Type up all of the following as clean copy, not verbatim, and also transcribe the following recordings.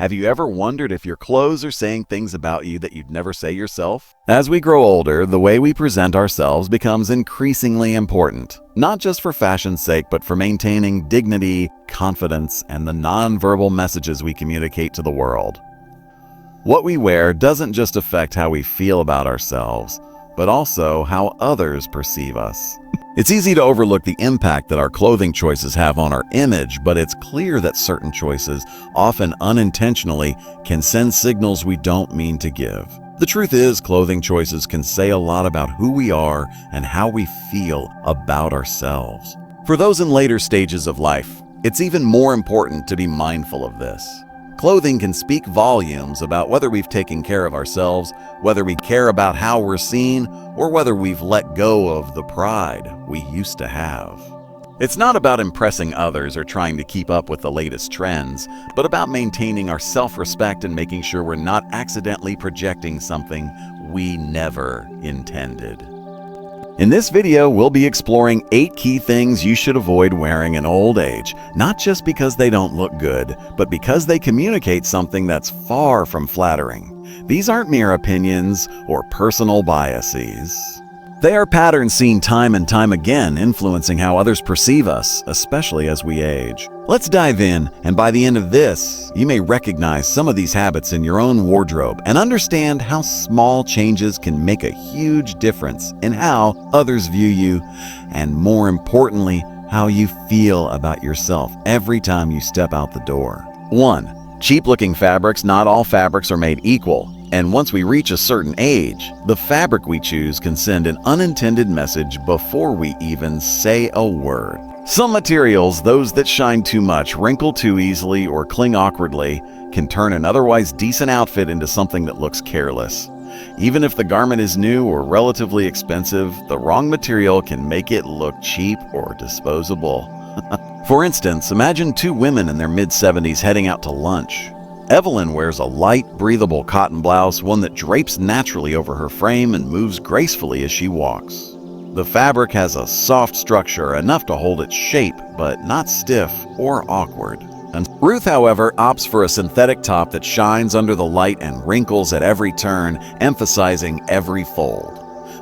Have you ever wondered if your clothes are saying things about you that you'd never say yourself? As we grow older, the way we present ourselves becomes increasingly important, not just for fashion's sake, but for maintaining dignity, confidence, and the nonverbal messages we communicate to the world. What we wear doesn't just affect how we feel about ourselves, but also how others perceive us. It's easy to overlook the impact that our clothing choices have on our image, but it's clear that certain choices, often unintentionally, can send signals we don't mean to give. The truth is, clothing choices can say a lot about who we are and how we feel about ourselves. For those in later stages of life, it's even more important to be mindful of this. Clothing can speak volumes about whether we've taken care of ourselves, whether we care about how we're seen, or whether we've let go of the pride we used to have. It's not about impressing others or trying to keep up with the latest trends, but about maintaining our self-respect and making sure we're not accidentally projecting something we never intended. In this video, we'll be exploring 8 key things you should avoid wearing in old age, not just because they don't look good, but because they communicate something that's far from flattering. These aren't mere opinions or personal biases. They are patterns seen time and time again, influencing how others perceive us, especially as we age. Let's dive in, and by the end of this, you may recognize some of these habits in your own wardrobe and understand how small changes can make a huge difference in how others view you, and more importantly, how you feel about yourself every time you step out the door. 1. Cheap-looking fabrics. Not all fabrics are made equal. And once we reach a certain age, the fabric we choose can send an unintended message before we even say a word. Some materials, those that shine too much, wrinkle too easily, or cling awkwardly, can turn an otherwise decent outfit into something that looks careless. Even if the garment is new or relatively expensive, the wrong material can make it look cheap or disposable. For instance, imagine 2 women in their mid-70s heading out to lunch. Evelyn wears a light, breathable cotton blouse, one that drapes naturally over her frame and moves gracefully as she walks. The fabric has a soft structure, enough to hold its shape, but not stiff or awkward. And Ruth, however, opts for a synthetic top that shines under the light and wrinkles at every turn, emphasizing every fold.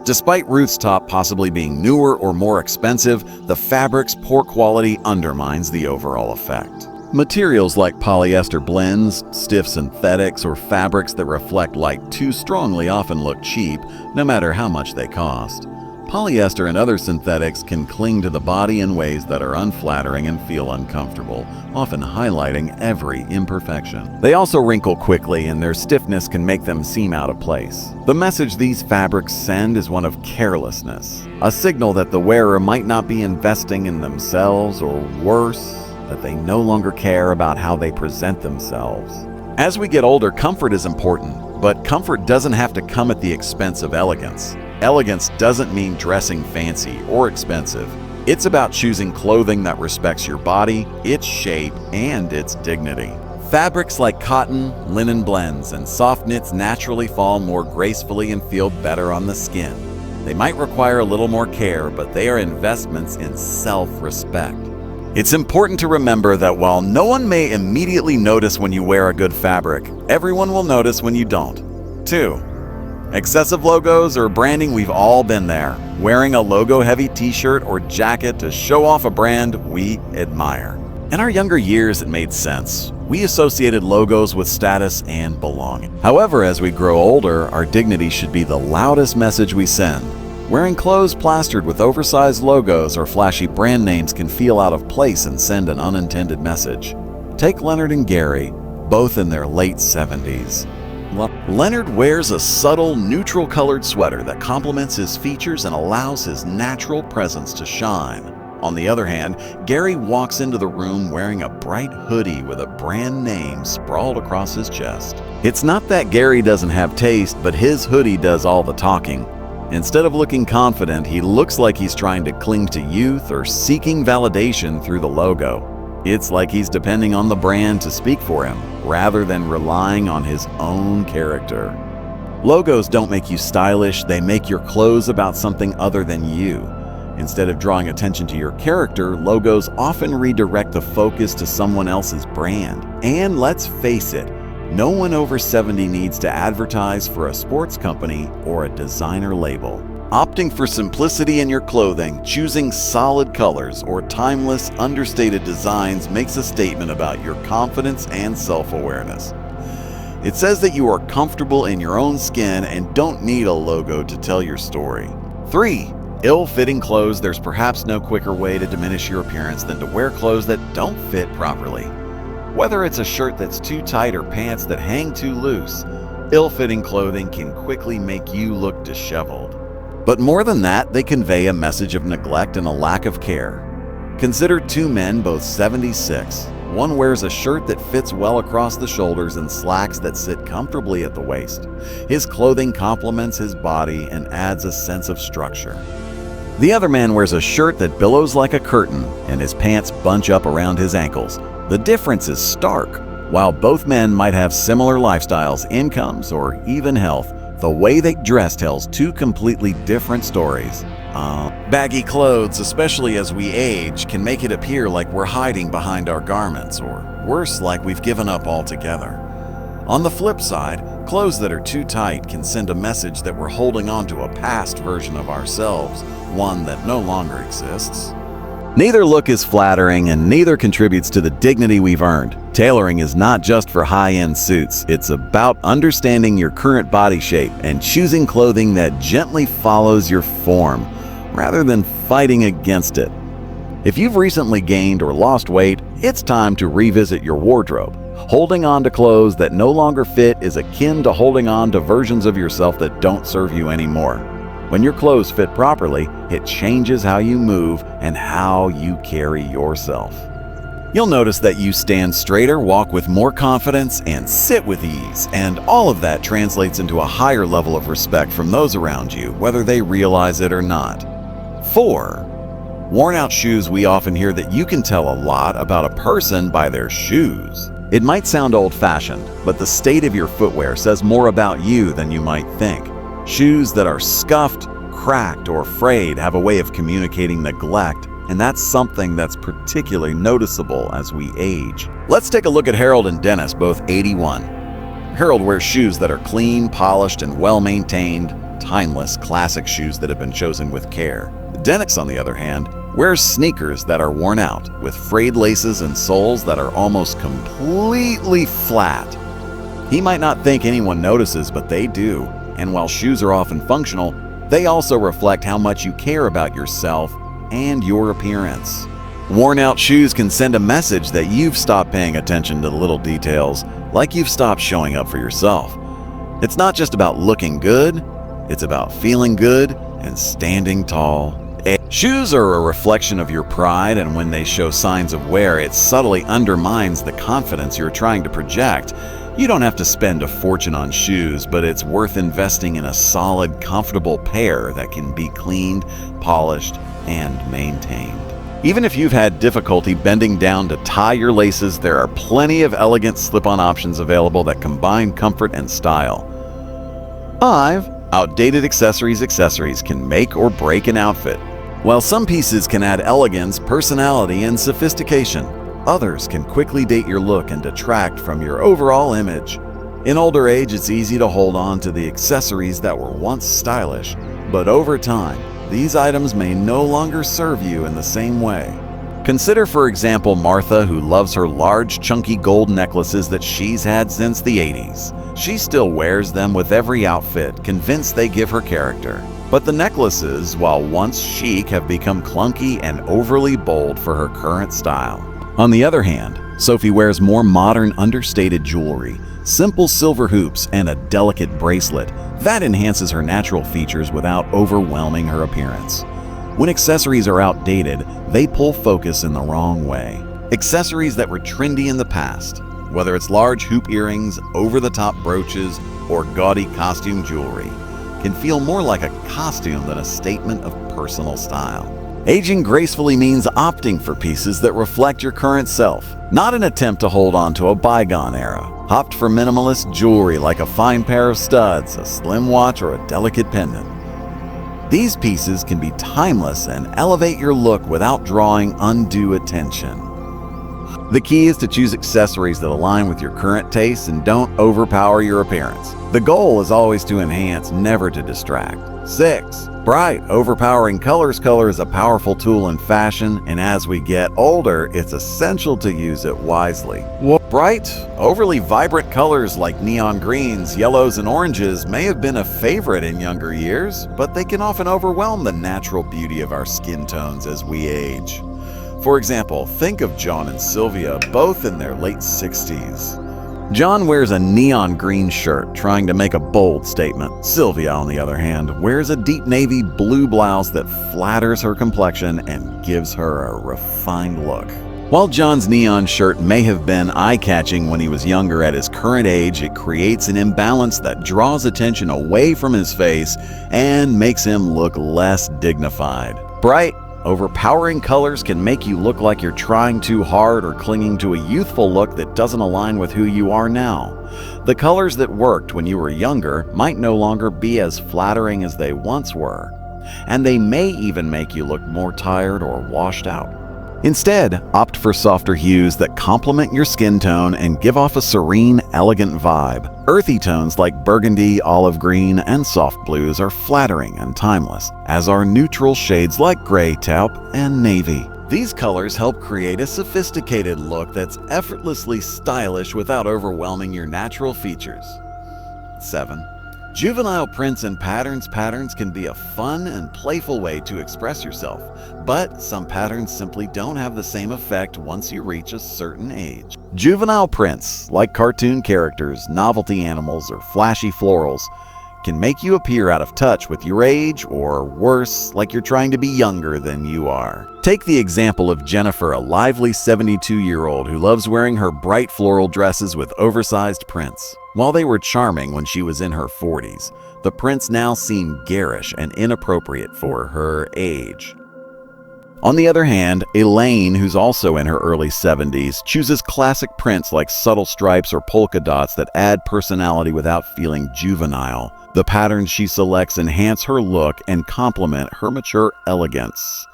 Despite Ruth's top possibly being newer or more expensive, the fabric's poor quality undermines the overall effect. Materials like polyester blends, stiff synthetics, or fabrics that reflect light too strongly often look cheap, no matter how much they cost. Polyester and other synthetics can cling to the body in ways that are unflattering and feel uncomfortable, often highlighting every imperfection. They also wrinkle quickly, and their stiffness can make them seem out of place. The message these fabrics send is one of carelessness, a signal that the wearer might not be investing in themselves, or worse, that they no longer care about how they present themselves. As we get older, comfort is important, but comfort doesn't have to come at the expense of elegance. Elegance doesn't mean dressing fancy or expensive. It's about choosing clothing that respects your body, its shape, and its dignity. Fabrics like cotton, linen blends, and soft knits naturally fall more gracefully and feel better on the skin. They might require a little more care, but they are investments in self-respect. It's important to remember that while no one may immediately notice when you wear a good fabric, everyone will notice when you don't. 2. Excessive logos or branding. We've all been there, wearing a logo-heavy t-shirt or jacket to show off a brand we admire. In our younger years, it made sense. We associated logos with status and belonging. However, as we grow older, our dignity should be the loudest message we send. Wearing clothes plastered with oversized logos or flashy brand names can feel out of place and send an unintended message. Take Leonard and Gary, both in their late 70s. Leonard wears a subtle, neutral-colored sweater that complements his features and allows his natural presence to shine. On the other hand, Gary walks into the room wearing a bright hoodie with a brand name sprawled across his chest. It's not that Gary doesn't have taste, but his hoodie does all the talking. Instead of looking confident, he looks like he's trying to cling to youth or seeking validation through the logo. It's like he's depending on the brand to speak for him, rather than relying on his own character. Logos don't make you stylish, they make your clothes about something other than you. Instead of drawing attention to your character, logos often redirect the focus to someone else's brand. And let's face it, No one over 70 needs to advertise for a sports company or a designer label. Opting for simplicity in your clothing, choosing solid colors, or timeless, understated designs makes a statement about your confidence and self-awareness. It says that you are comfortable in your own skin and don't need a logo to tell your story. 3. Ill-fitting clothes. There's perhaps no quicker way to diminish your appearance than to wear clothes that don't fit properly. Whether it's a shirt that's too tight or pants that hang too loose, ill-fitting clothing can quickly make you look disheveled. But more than that, they convey a message of neglect and a lack of care. Consider two men, both 76. One wears a shirt that fits well across the shoulders and slacks that sit comfortably at the waist. His clothing complements his body and adds a sense of structure. The other man wears a shirt that billows like a curtain and his pants bunch up around his ankles. The difference is stark. While both men might have similar lifestyles, incomes, or even health, the way they dress tells two completely different stories. Baggy clothes, especially as we age, can make it appear like we're hiding behind our garments, or worse, like we've given up altogether. On the flip side, clothes that are too tight can send a message that we're holding on to a past version of ourselves, one that no longer exists. Neither look is flattering and neither contributes to the dignity we've earned. Tailoring is not just for high-end suits. It's about understanding your current body shape and choosing clothing that gently follows your form, rather than fighting against it. If you've recently gained or lost weight, it's time to revisit your wardrobe. Holding on to clothes that no longer fit is akin to holding on to versions of yourself that don't serve you anymore. When your clothes fit properly, it changes how you move and how you carry yourself. You'll notice that you stand straighter, walk with more confidence, and sit with ease, and all of that translates into a higher level of respect from those around you, whether they realize it or not. 4. Worn-out shoes. We often hear that you can tell a lot about a person by their shoes. It might sound old-fashioned, but the state of your footwear says more about you than you might think. Shoes that are scuffed, cracked, or frayed have a way of communicating neglect, and that's something that's particularly noticeable as we age. Let's take a look at Harold and Dennis, both 81. Harold wears shoes that are clean, polished, and well-maintained, timeless, classic shoes that have been chosen with care. Dennis, on the other hand, wears sneakers that are worn out, with frayed laces and soles that are almost completely flat. He might not think anyone notices, but they do. And while shoes are often functional, they also reflect how much you care about yourself and your appearance. Worn-out shoes can send a message that you've stopped paying attention to the little details, like you've stopped showing up for yourself. It's not just about looking good, it's about feeling good and standing tall. Shoes are a reflection of your pride, and when they show signs of wear, it subtly undermines the confidence you're trying to project. You don't have to spend a fortune on shoes, but it's worth investing in a solid, comfortable pair that can be cleaned, polished, and maintained. Even if you've had difficulty bending down to tie your laces, there are plenty of elegant slip-on options available that combine comfort and style. 5. Outdated accessories. Accessories can make or break an outfit. While some pieces can add elegance, personality, and sophistication, others can quickly date your look and detract from your overall image. In older age, it's easy to hold on to the accessories that were once stylish, but over time, these items may no longer serve you in the same way. Consider, for example, Martha, who loves her large, chunky gold necklaces that she's had since the 80s. She still wears them with every outfit, convinced they give her character. But the necklaces, while once chic, have become clunky and overly bold for her current style. On the other hand, Sophie wears more modern, understated jewelry, simple silver hoops, and a delicate bracelet that enhances her natural features without overwhelming her appearance. When accessories are outdated, they pull focus in the wrong way. Accessories that were trendy in the past, whether it's large hoop earrings, over-the-top brooches, or gaudy costume jewelry, can feel more like a costume than a statement of personal style. Aging gracefully means opting for pieces that reflect your current self, not an attempt to hold on to a bygone era. Opt for minimalist jewelry like a fine pair of studs, a slim watch, or a delicate pendant. These pieces can be timeless and elevate your look without drawing undue attention. The key is to choose accessories that align with your current tastes and don't overpower your appearance. The goal is always to enhance, never to distract. 6. Bright, overpowering colors. Color is a powerful tool in fashion, and as we get older, it's essential to use it wisely. Bright, overly vibrant colors like neon greens, yellows, and oranges may have been a favorite in younger years, but they can often overwhelm the natural beauty of our skin tones as we age. For example, think of John and Sylvia, both in their late 60s. John wears a neon green shirt, trying to make a bold statement. Sylvia, on the other hand, wears a deep navy blue blouse that flatters her complexion and gives her a refined look. While John's neon shirt may have been eye-catching when he was younger, at his current age, it creates an imbalance that draws attention away from his face and makes him look less dignified. Bright, overpowering colors can make you look like you're trying too hard or clinging to a youthful look that doesn't align with who you are now. The colors that worked when you were younger might no longer be as flattering as they once were, and they may even make you look more tired or washed out. Instead, opt for softer hues that complement your skin tone and give off a serene, elegant vibe. Earthy tones like burgundy, olive green, and soft blues are flattering and timeless, as are neutral shades like gray, taupe, and navy. These colors help create a sophisticated look that's effortlessly stylish without overwhelming your natural features. 7. Juvenile prints and patterns. Patterns can be a fun and playful way to express yourself, but some patterns simply don't have the same effect once you reach a certain age. Juvenile prints, like cartoon characters, novelty animals, or flashy florals, can make you appear out of touch with your age, or worse, like you're trying to be younger than you are. Take the example of Jennifer, a lively 72-year-old who loves wearing her bright floral dresses with oversized prints. While they were charming when she was in her 40s, the prints now seem garish and inappropriate for her age. On the other hand, Elaine, who's also in her early 70s, chooses classic prints like subtle stripes or polka dots that add personality without feeling juvenile. The patterns she selects enhance her look and complement her mature elegance.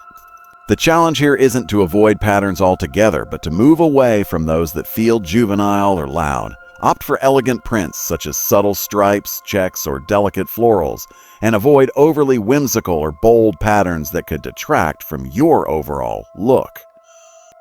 The challenge here isn't to avoid patterns altogether, but to move away from those that feel juvenile or loud. Opt for elegant prints such as subtle stripes, checks, or delicate florals, and avoid overly whimsical or bold patterns that could detract from your overall look.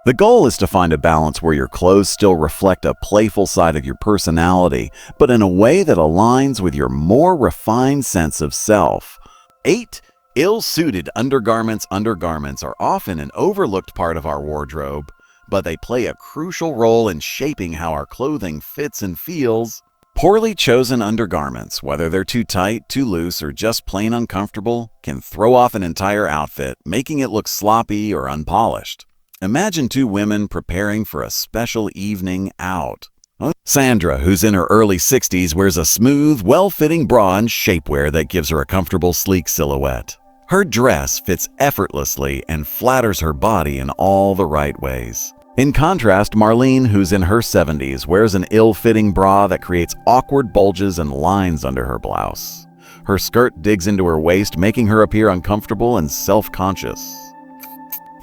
The goal is to find a balance where your clothes still reflect a playful side of your personality, but in a way that aligns with your more refined sense of self. 8. Ill-suited undergarments. Undergarments are often an overlooked part of our wardrobe, but they play a crucial role in shaping how our clothing fits and feels. Poorly chosen undergarments, whether they're too tight, too loose, or just plain uncomfortable, can throw off an entire outfit, making it look sloppy or unpolished. Imagine two women preparing for a special evening out. Sandra, who's in her early 60s, wears a smooth, well-fitting bra and shapewear that gives her a comfortable, sleek silhouette. Her dress fits effortlessly and flatters her body in all the right ways. In contrast, Marlene, who's in her 70s, wears an ill-fitting bra that creates awkward bulges and lines under her blouse. Her skirt digs into her waist, making her appear uncomfortable and self-conscious.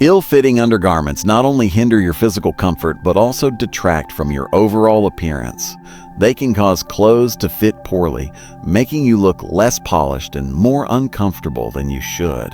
Ill-fitting undergarments not only hinder your physical comfort, but also detract from your overall appearance. They can cause clothes to fit poorly, making you look less polished and more uncomfortable than you should.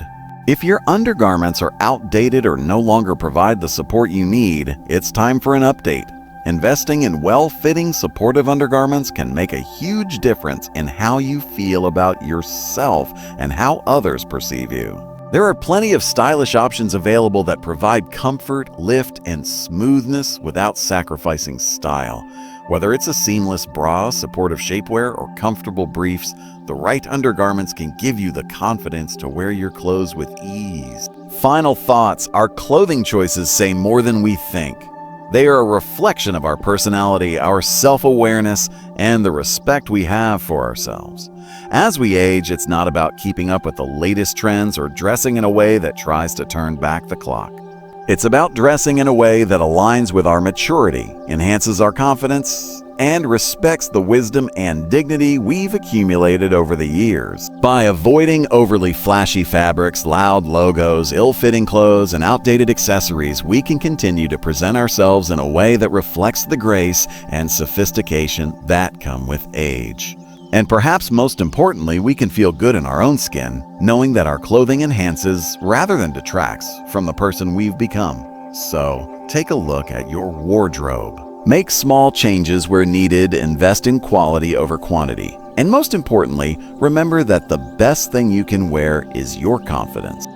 If your undergarments are outdated or no longer provide the support you need, it's time for an update. Investing in well-fitting, supportive undergarments can make a huge difference in how you feel about yourself and how others perceive you. There are plenty of stylish options available that provide comfort, lift, and smoothness without sacrificing style. Whether it's a seamless bra, supportive shapewear, or comfortable briefs, the right undergarments can give you the confidence to wear your clothes with ease. Final thoughts: our clothing choices say more than we think. They are a reflection of our personality, our self-awareness, and the respect we have for ourselves. As we age, it's not about keeping up with the latest trends or dressing in a way that tries to turn back the clock. It's about dressing in a way that aligns with our maturity, enhances our confidence, and respects the wisdom and dignity we've accumulated over the years. By avoiding overly flashy fabrics, loud logos, ill-fitting clothes, and outdated accessories, we can continue to present ourselves in a way that reflects the grace and sophistication that come with age. And perhaps most importantly, we can feel good in our own skin, knowing that our clothing enhances rather than detracts from the person we've become. So, take a look at your wardrobe. Make small changes where needed, invest in quality over quantity. And most importantly, remember that the best thing you can wear is your confidence.